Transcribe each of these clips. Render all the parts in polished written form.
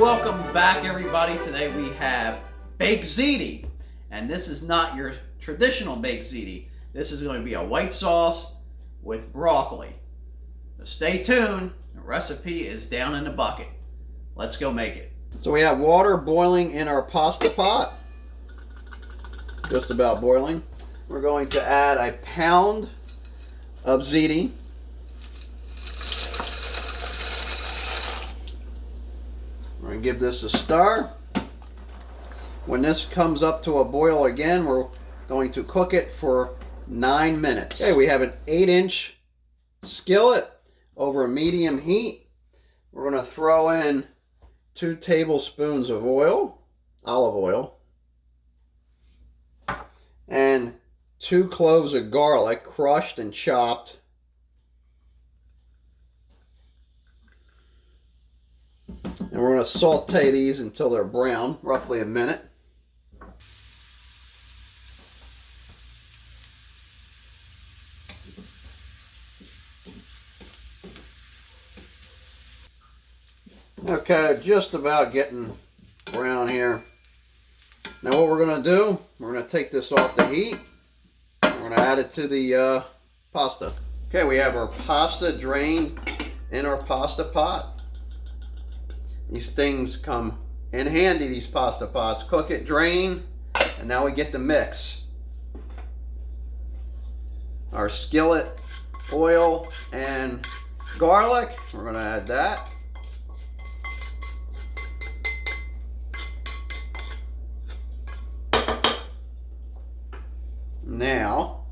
welcome back everybody. Today we have baked ziti, and this is not your traditional baked ziti. This is going to be a white sauce with broccoli. So stay tuned, the recipe is down in the bucket. Let's go make it. So we have water boiling in our pasta pot, just about boiling. We're going to add a pound of ziti. We're going to give this a stir. When this comes up to a boil again, we're going to cook it for 9 minutes. Okay, we have an 8-inch skillet over a medium heat. We're going to throw in 2 tablespoons of oil, olive oil, and 2 cloves of garlic, crushed and chopped. And we're going to saute these until they're brown, roughly a minute. Okay, just about getting brown here. Now what we're going to do, we're going to take this off the heat. We're going to add it to the pasta. Okay, we have our pasta drained in our pasta pot. These things come in handy, these pasta pots. Cook it, drain, and now we get the mix. Our skillet, oil, and garlic. We're going to add that. Now,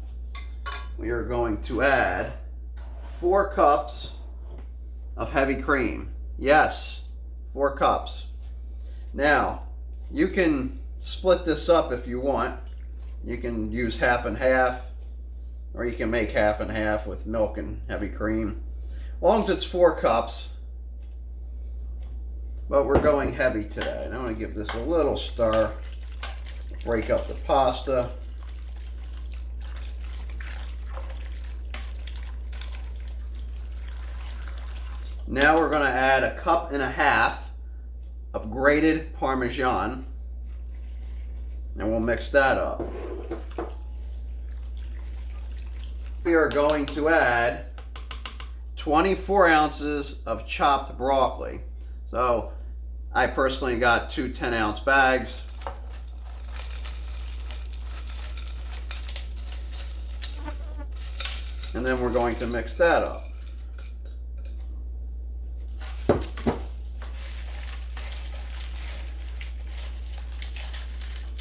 we are going to add 4 cups of heavy cream. Yes, 4 cups. Now, you can split this up if you want. You can use half and half, or you can make half and half with milk and heavy cream. As long as it's 4 cups, but we're going heavy today. And I'm going to give this a little stir, break up the pasta. Now we're going to add 1.5 cups of grated Parmesan, and we'll mix that up. We are going to add 24 ounces of chopped broccoli. So I personally got 2 10-ounce bags. And then we're going to mix that up.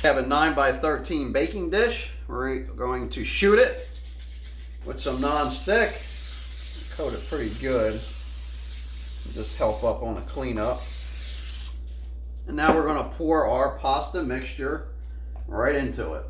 We have a 9x13 baking dish. We're going to shoot it with some non-stick. Coat it pretty good. Just help up on the cleanup. And now we're going to pour our pasta mixture right into it.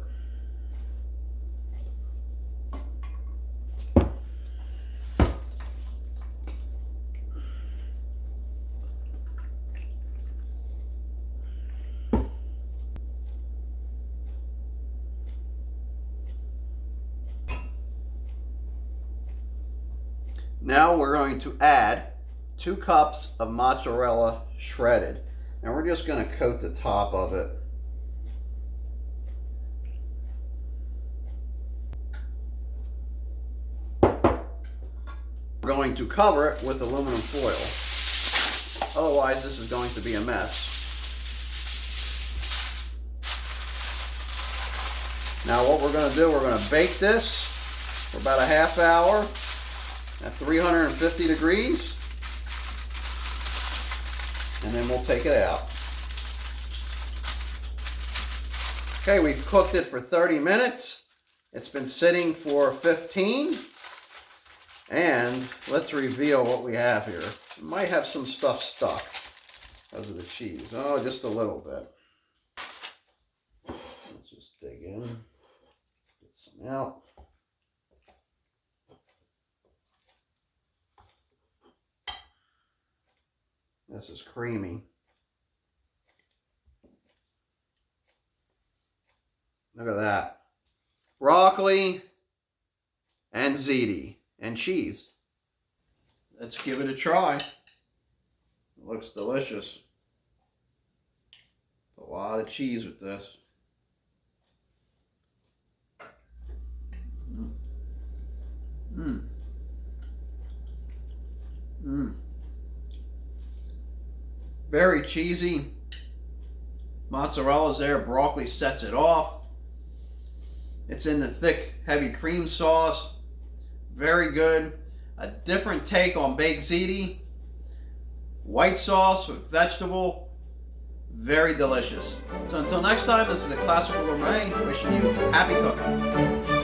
Now we're going to add 2 cups of mozzarella shredded, and we're just going to coat the top of it. We're going to cover it with aluminum foil. Otherwise, this is going to be a mess. Now what we're going to do, we're going to bake this for about a half hour. At 350 degrees, and then we'll take it out. Okay, we've cooked it for 30 minutes. It's been sitting for 15, and let's reveal what we have here. We might have some stuff stuck because of the cheese. Oh, just a little bit. Let's just dig in, get some out. This is creamy. Look at that. Broccoli and ziti and cheese. Let's give it a try. It looks delicious. A lot of cheese with this. Mmm. Mmm. Very cheesy. Mozzarella's there. Broccoli sets it off. It's in the thick, heavy cream sauce. Very good. A different take on baked ziti. White sauce with vegetable. Very delicious. So until next time, this is the Classical Gourmet wishing you happy cooking.